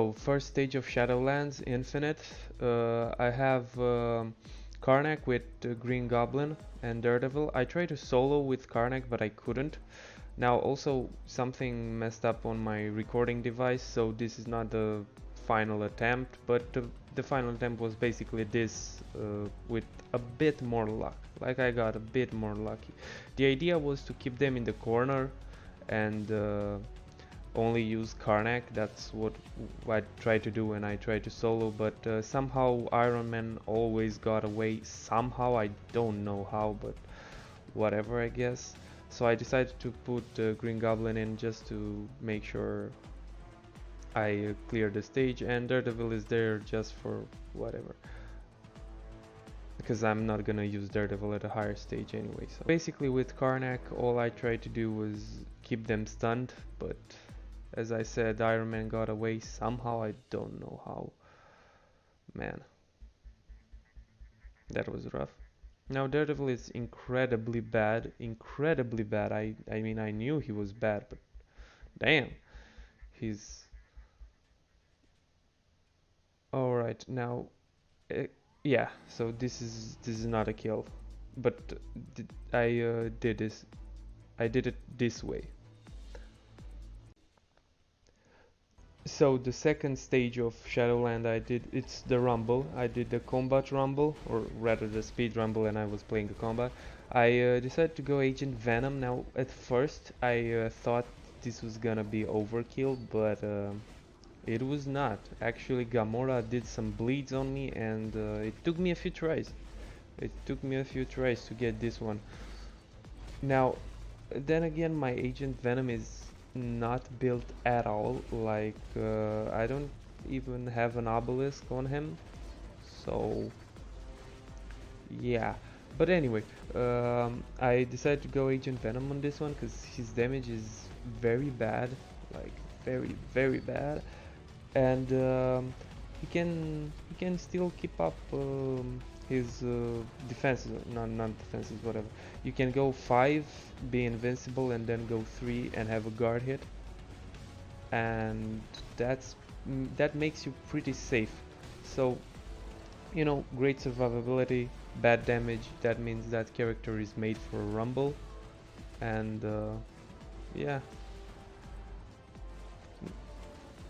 So first stage of Shadowlands, Infinite. I have Karnak with Green Goblin and Daredevil. I tried to solo with Karnak, but I couldn't. Now also something messed up on my recording device, so this is not the final attempt, but the final attempt was basically this with a bit more luck. Like I got a bit more lucky. The idea was to keep them in the corner and only use Karnak. That's what I tried to do when I tried to solo, but somehow Iron Man always got away. Somehow, I don't know how, but whatever, I guess. So I decided to put Green Goblin in just to make sure I clear the stage, and Daredevil is there just for whatever. Because I'm not gonna use Daredevil at a higher stage anyway. So basically with Karnak, all I tried to do was keep them stunned, but as I said, Iron Man got away somehow, I don't know how. Man, that was rough. Now Daredevil is incredibly bad, incredibly bad. I mean, I knew he was bad, but damn, he's... Alright, now, uh, yeah, so this is not a kill, but I did it this way. So the second stage of Shadowland it's the rumble. I did the combat rumble, or rather the speed rumble, and I was playing the combat. I decided to go Agent Venom. Now at first I thought this was gonna be overkill, but it was not. Actually Gamora did some bleeds on me, and it took me a few tries. It took me a few tries to get this one. Now, then again, my Agent Venom is not built at all. Like, I don't even have an obelisk on him. So, yeah. But anyway, I decided to go Agent Venom on this one because his damage is very bad. Like, very, very bad. And he can still keep up his defenses, not defenses, whatever. You can go 5, be invincible, and then go 3 and have a guard hit, and that makes you pretty safe. So, you know, great survivability, bad damage. That means that character is made for a rumble, and yeah.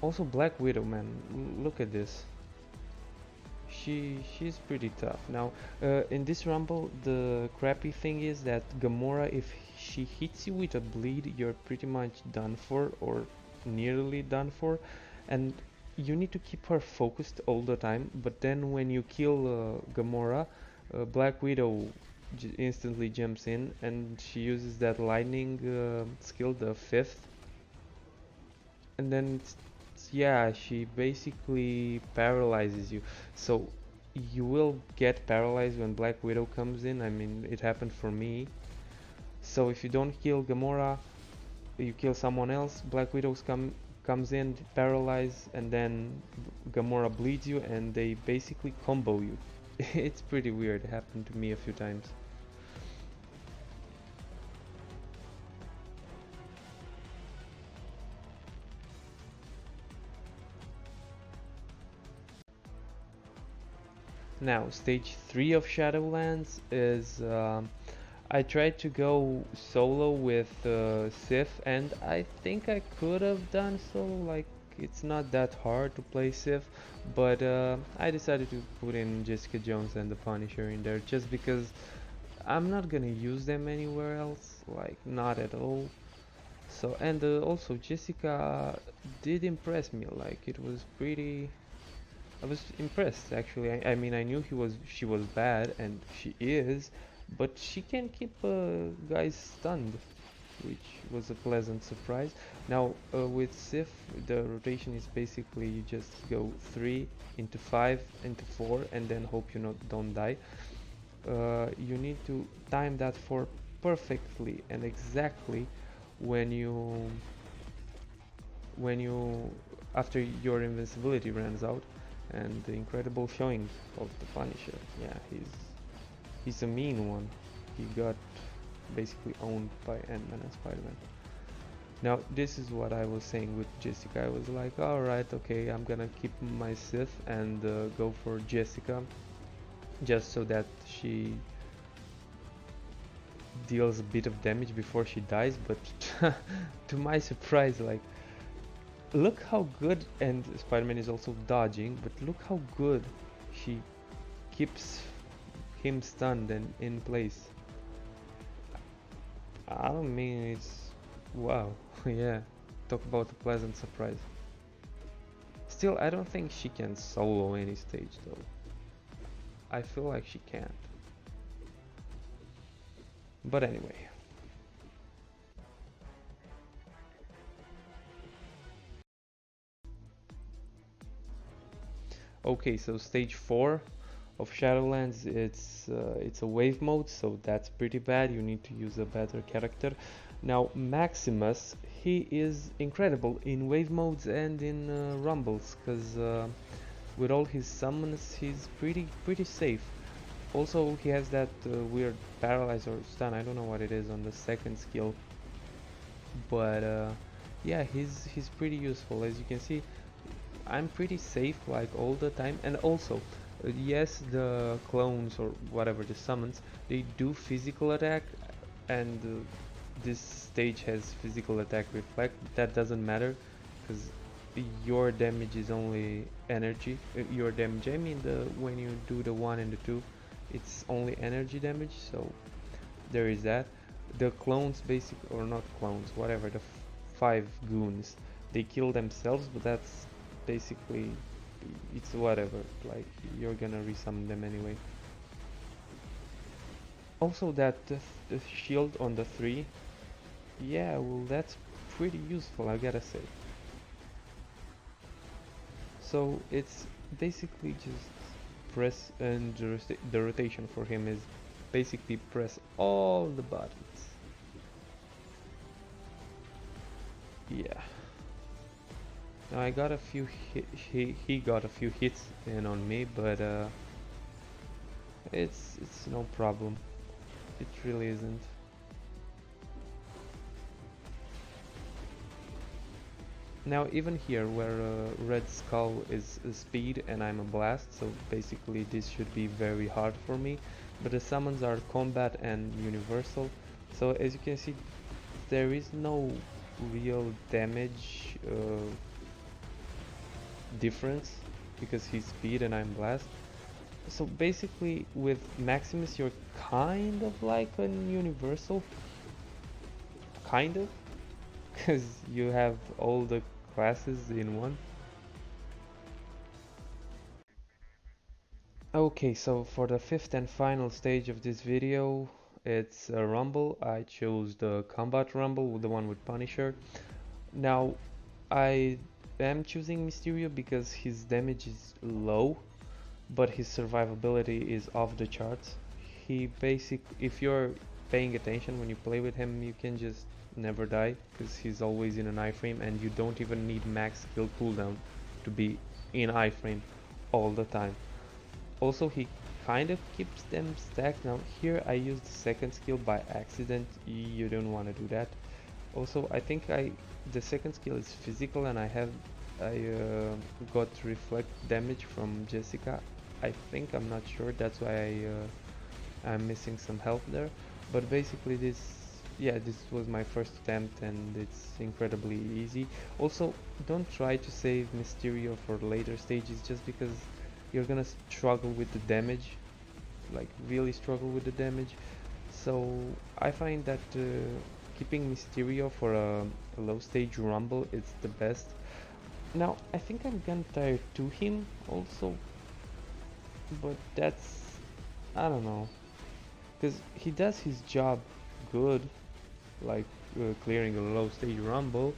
Also, Black Widow, man, look at this. She's pretty tough. Now, in this rumble, the crappy thing is that Gamora, if she hits you with a bleed, you're pretty much done for, or nearly done for, and you need to keep her focused all the time. But then when you kill Gamora, Black Widow instantly jumps in, and she uses that lightning skill, the 5th, and then yeah, she basically paralyzes you. So you will get paralyzed when Black Widow comes in. I mean, it happened for me. So if you don't kill Gamora, you kill someone else, Black Widow comes in, paralyze, and then Gamora bleeds you, and they basically combo you. It's pretty weird. It happened to me a few times. Now, stage 3 of Shadowlands is I tried to go solo with Sif, and I think I could have done so. Like, it's not that hard to play Sif, but I decided to put in Jessica Jones and the Punisher in there just because I'm not gonna use them anywhere else, like not at all. So, and also Jessica did impress me. Like, it was pretty... I was impressed actually. I mean, I knew she was bad, and she is, but she can keep guys stunned, which was a pleasant surprise. Now with Sif, the rotation is basically you just go 3 into 5 into 4, and then hope you don't die. You need to time that 4 perfectly and exactly when you after your invincibility runs out. And the incredible showing of the Punisher. Yeah, he's a mean one. He got basically owned by Ant-Man and Spider-Man. Now this is what I was saying with Jessica. I was like, alright, okay, I'm gonna keep my Sith and go for Jessica just so that she deals a bit of damage before she dies, but to my surprise, like, look how good, and Spider-Man is also dodging, but look how good she keeps him stunned and in place. I mean, it's wow. Yeah, talk about a pleasant surprise. Still, I don't think she can solo any stage though. I feel like she can't. But anyway. Okay, so stage 4 of Shadowlands, it's a wave mode, so that's pretty bad. You need to use a better character. Now Maximus, he is incredible in wave modes and in rumbles, because with all his summons, he's pretty safe. Also, he has that weird paralyze or stun. I don't know what it is on the second skill, but yeah, he's pretty useful. As you can see, I'm pretty safe like all the time. And also, yes, the clones or whatever the summons, they do physical attack, and this stage has physical attack reflect. That doesn't matter because your damage is only energy. Your damage, I mean, the when you do the 1 and the 2, it's only energy damage, so there is that. The clones, basic or not clones, whatever, the 5 goons, they kill themselves, but that's basically, it's whatever, like you're gonna resummon them anyway. Also that the shield on the 3, yeah, well, that's pretty useful, I gotta say. So it's basically just press, and the rotation for him is basically press all the buttons. Yeah. Now I got a few he got a few hits in on me, but it's no problem. It really isn't. Now even here where Red Skull is speed and I'm a blast, so basically this should be very hard for me, but the summons are combat and universal, so as you can see there is no real damage difference because he's speed and I'm blast. So basically with Maximus you're kind of like a universal, kind of, because you have all the classes in one. Okay, so for the 5th and final stage of this video, it's a rumble. I chose the combat rumble, the one with Punisher. Now I am choosing Mysterio because his damage is low, but his survivability is off the charts. If you're paying attention when you play with him, you can just never die because he's always in an iframe, and you don't even need max skill cooldown to be in iframe all the time. Also, he kind of keeps them stacked. Now here I used the second skill by accident. You don't want to do that. Also, I think the second skill is physical, and I got reflect damage from Jessica. I think, I'm not sure, that's why I'm missing some health there. But basically this was my first attempt and it's incredibly easy. Also, don't try to save Mysterio for later stages just because you're gonna struggle with the damage, like really struggle with the damage. So I find that keeping Mysterio for a low stage rumble is the best. Now I think I'm gonna tire to him also, but that's, I don't know, because he does his job good, like clearing a low stage rumble,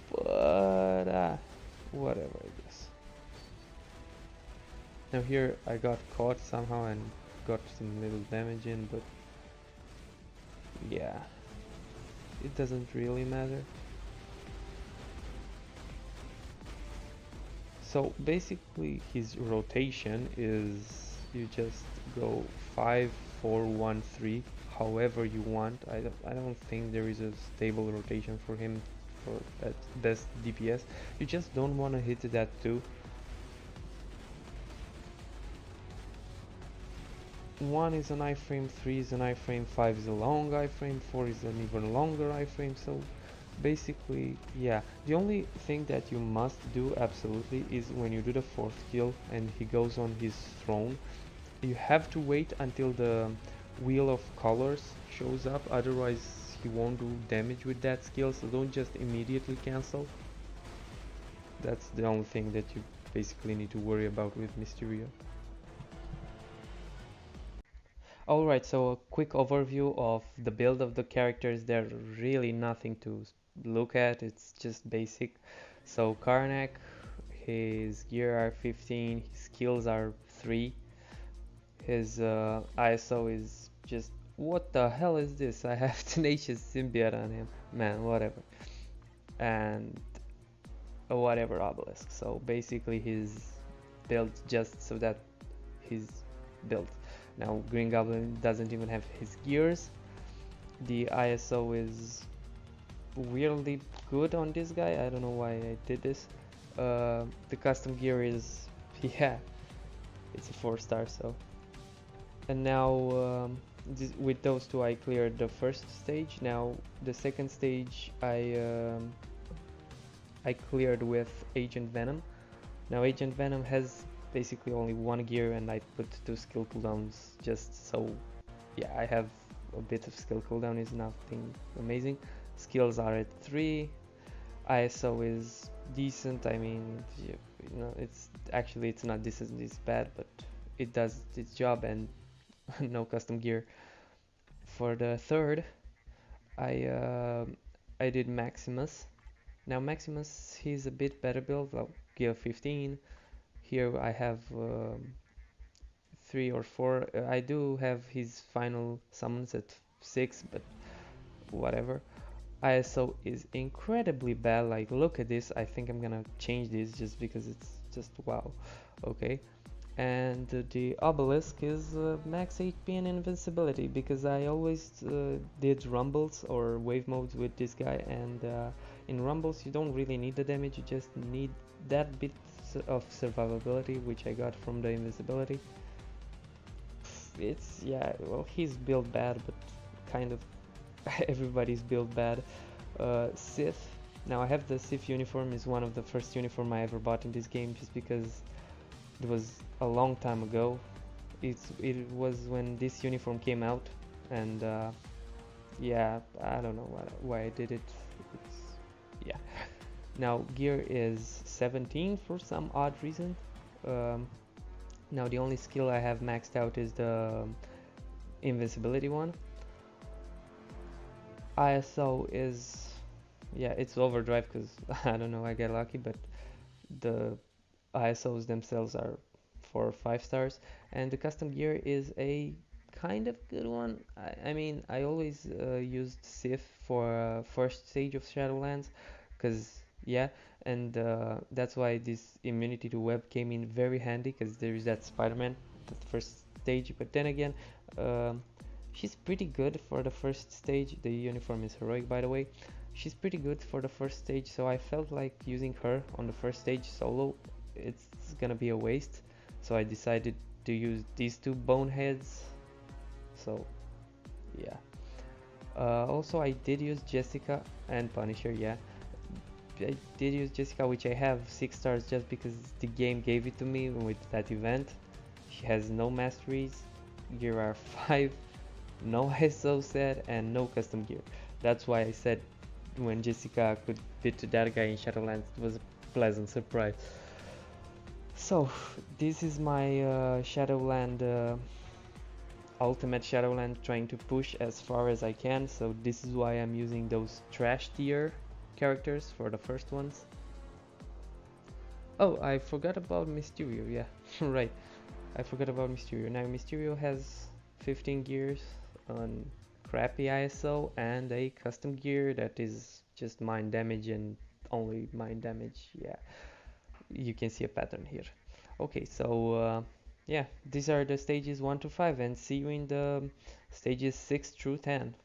but whatever, I guess. Now here I got caught somehow and got some little damage in, but yeah, it doesn't really matter. So basically his rotation is you just go 5 4 1 3 however you want. I don't think there is a stable rotation for him for at best DPS. You just don't want to hit that too. One is an iframe, 3 is an iframe, 5 is a long iframe, 4 is an even longer iframe. So basically, yeah, the only thing that you must do absolutely is when you do the fourth kill and he goes on his throne, you have to wait until the wheel of colors shows up, otherwise he won't do damage with that skill, so don't just immediately cancel. That's the only thing that you basically need to worry about with Mysterio. Alright, so a quick overview of the build of the characters. There's really nothing to look at, it's just basic. So Karnak, his gear are 15, his skills are 3, his ISO is just, what the hell is this? I have Tenacious Symbiote on him, man, whatever. And whatever obelisk. So basically his built just so that he's built. Now Green Goblin doesn't even have his gears. The ISO is weirdly good on this guy. I don't know why I did this. The custom gear is, yeah, it's a 4-star. So, and now with those two I cleared the first stage. Now the second stage I cleared with Agent Venom. Now Agent Venom has basically only one gear and I put 2 skill cooldowns just so, yeah, I have a bit of skill cooldown, is nothing amazing. Skills are at 3, ISO is decent, I mean, you know, it's actually, it's not decent, it's bad, but it does its job, and no custom gear. For the third, I uh, I did Maximus. Now Maximus, he's a bit better build, well, gear 15. Here I have 3 or 4. I do have his final summons at 6, but whatever. ISO is incredibly bad. Like, look at this. I think I'm gonna change this just because it's just wow. Okay. And the obelisk is max HP and invincibility, because I always did rumbles or wave modes with this guy, and in rumbles you don't really need the damage, you just need that bit of survivability, which I got from the invincibility. It's, yeah, well, he's built bad, but kind of everybody's built bad. Sith. Now I have the Sith uniform, is one of the first uniform I ever bought in this game, just because it was a long time ago. It was when this uniform came out, and yeah, I don't know why I did it. It's, yeah. Now gear is 17 for some odd reason. Um, Now the only skill I have maxed out is the invincibility one. ISO is, yeah, it's overdrive because I don't know, I get lucky, but the ISOs themselves are 4 or 5 stars, and the custom gear is a kind of good one. I mean, I always used Sith for first stage of Shadowlands, because yeah, and that's why this immunity to web came in very handy, because there is that Spider-Man, the first stage. But then again, um, she's pretty good for the first stage. The uniform is heroic, by the way. She's pretty good for the first stage, so I felt like using her on the first stage solo, it's gonna be a waste. So I decided to use these two boneheads. So yeah. Also, I did use Jessica and Punisher. Yeah, I did use Jessica, which I have 6 stars just because the game gave it to me with that event. She has no masteries, gear are 5, no ISO set, and no custom gear. That's why I said when Jessica could beat that guy in Shadowlands, it was a pleasant surprise. So this is my Shadowland, ultimate Shadowland, trying to push as far as I can. So this is why I'm using those trash tier characters for the first ones. Oh, I forgot about Mysterio. Yeah, right. I forgot about Mysterio. Now Mysterio has 15 gears on crappy ISO and a custom gear that is just mind damage and only mind damage. Yeah, you can see a pattern here. Okay, so yeah, these are the stages 1 to 5, and see you in the stages 6 through 10.